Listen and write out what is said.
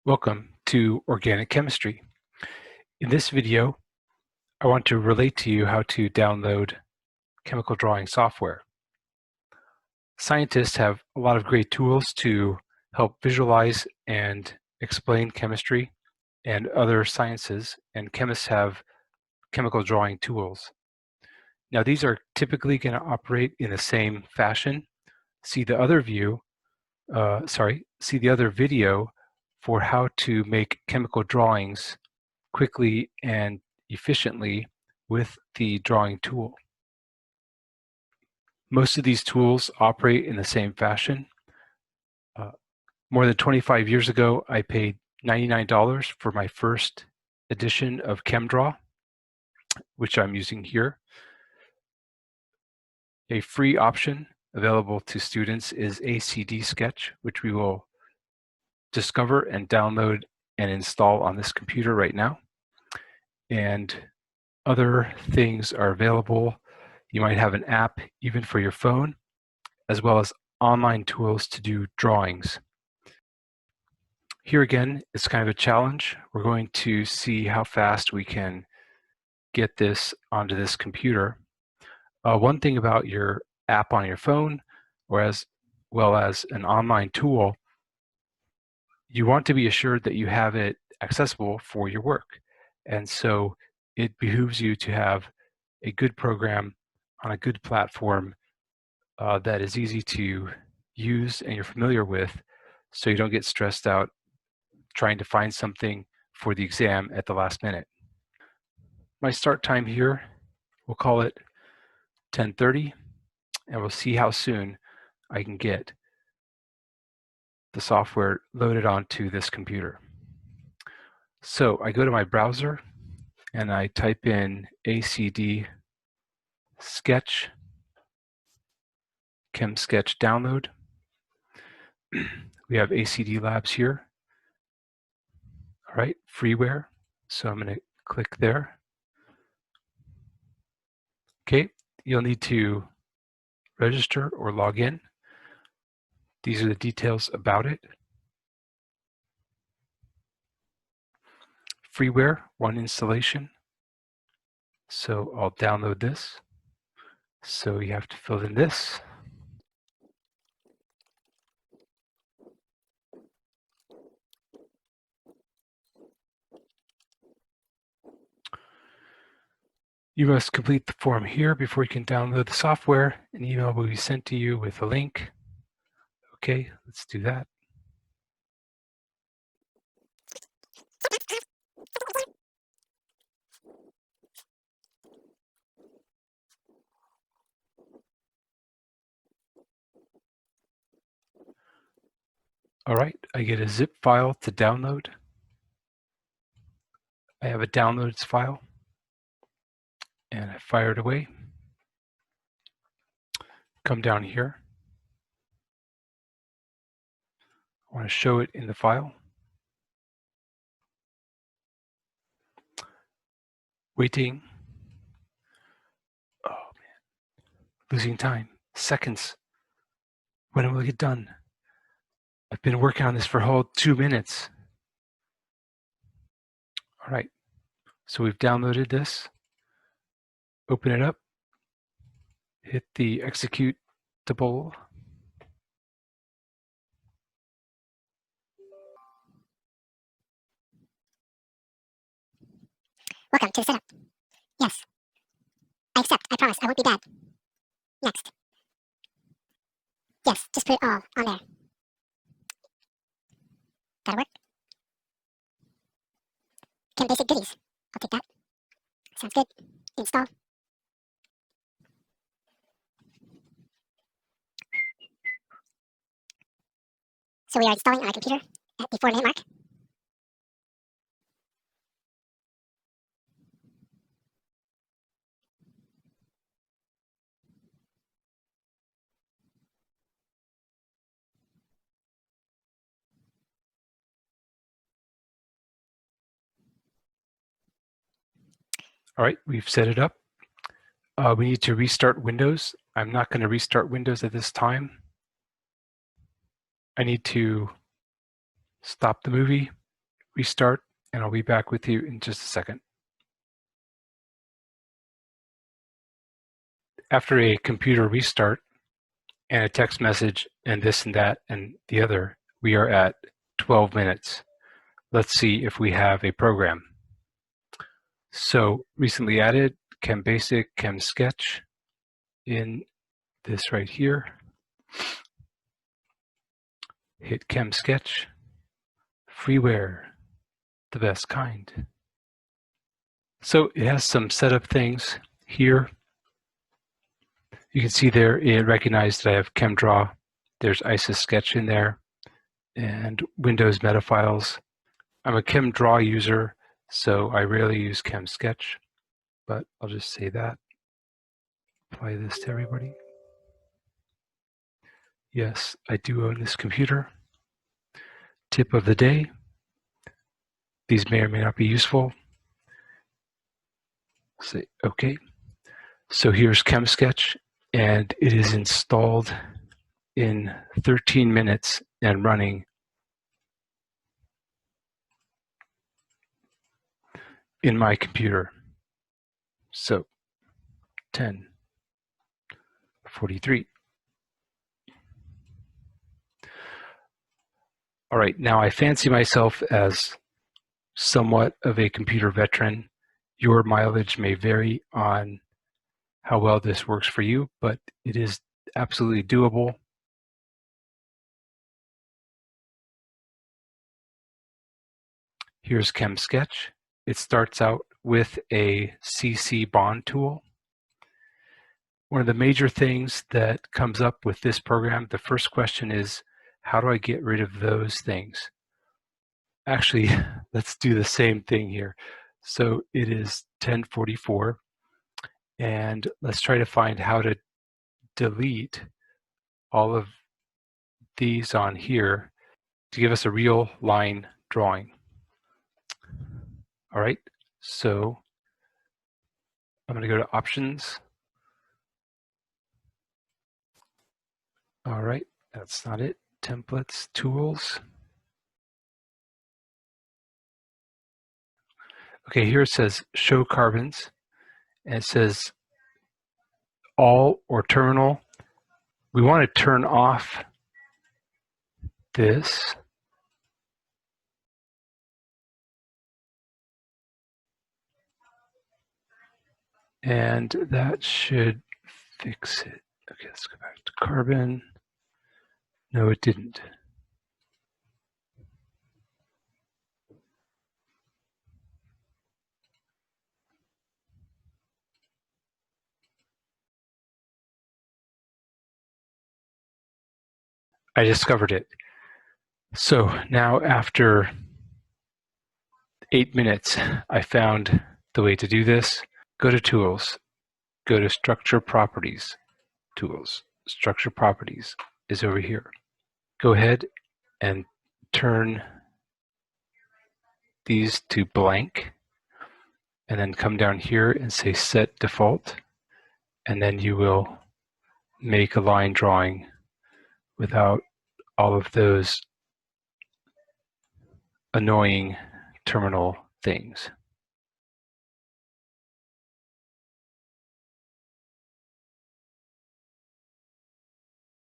Welcome to Organic Chemistry. In this video, I want to relate to you how to download chemical drawing software. Scientists have a lot of great tools to help visualize and explain chemistry and other sciences, and chemists have chemical drawing tools. Now, these are typically going to operate in the same fashion. See the other video for how to make chemical drawings quickly and efficiently with the drawing tool. Most of these tools operate in the same fashion. More than 25 years ago, I paid $99 for my first edition of ChemDraw, which I'm using here. A free option available to students is ACD Sketch, which we will discover and download and install on this computer right now. And other things are available. You might have an app even for your phone, as well as online tools to do drawings. Here again, it's kind of a challenge. We're going to see how fast we can get this onto this computer. One thing about your app on your phone, or as well as an online tool, you want to be assured that you have it accessible for your work. And so it behooves you to have a good program on a good platform that is easy to use and you're familiar with, so you don't get stressed out trying to find something for the exam at the last minute. My start time here, we'll call it 10:30, and we'll see how soon I can get the software loaded onto this computer. So I go to my browser and I type in ACD Sketch, Chem Sketch download. We have ACD Labs here. All right, freeware. So I'm going to click there. Okay, you'll need to register or log in. These are the details about it. Freeware, one installation. So I'll download this. So you have to fill in this. You must complete the form here before you can download the software. An email will be sent to you with a link. Okay, let's do that. All right, I get a zip file to download. I have a downloads file, and I fire it away. Come down here. I want to show it in the file. Waiting. Oh man, losing time. Seconds. When will it get done? I've been working on this for a whole 2 minutes. All right, so we've downloaded this. Open it up. Hit the executable. Welcome to the setup. Yes. I accept. I promise. I won't be bad. Next. Yes, just put it all on there. That'll work. Chem basic goodies. I'll take that. Sounds good. Install. So we are installing on our computer at the 4-minute mark. All right, we've set it up. We need to restart Windows. I'm not going to restart Windows at this time. I need to stop the movie, restart, and I'll be back with you in just a second. After a computer restart and a text message and this and that and the other, we are at 12 minutes. Let's see if we have a program. So recently added Chem Basic, Chem Sketch in this right here. Hit Chem Sketch, freeware, the best kind. So it has some setup things here. You can see there it recognized that I have ChemDraw. There's ISIS Sketch in there and Windows Meta Files. I'm a ChemDraw user, so I rarely use Chem Sketch, but I'll just say that. Apply this to everybody. Yes, I do own this computer. Tip of the day. These may or may not be useful. Say OK. So here's Chem Sketch, and it is installed in 13 minutes and running in my computer. So 10:43. All right, now I fancy myself as somewhat of a computer veteran. Your mileage may vary on how well this works for you, but it is absolutely doable. Here's Chem Sketch. It starts out with a CC bond tool. One of the major things that comes up with this program, the first question is, how do I get rid of those things? Actually, let's do the same thing here. So it is 10:44, and let's try to find how to delete all of these on here to give us a real line drawing. All right, so I'm going to go to Options. All right, that's not it. Templates, Tools. Okay, here it says Show Carbons, and it says All or Terminal. We want to turn off this. And that should fix it. Okay, let's go back to carbon. No, it didn't. I discovered it. So now after 8 minutes, I found the way to do this. Go to Tools, go to Structure Properties, Tools. Structure Properties is over here. Go ahead and turn these to blank, and then come down here and say Set Default, and then you will make a line drawing without all of those annoying terminal things.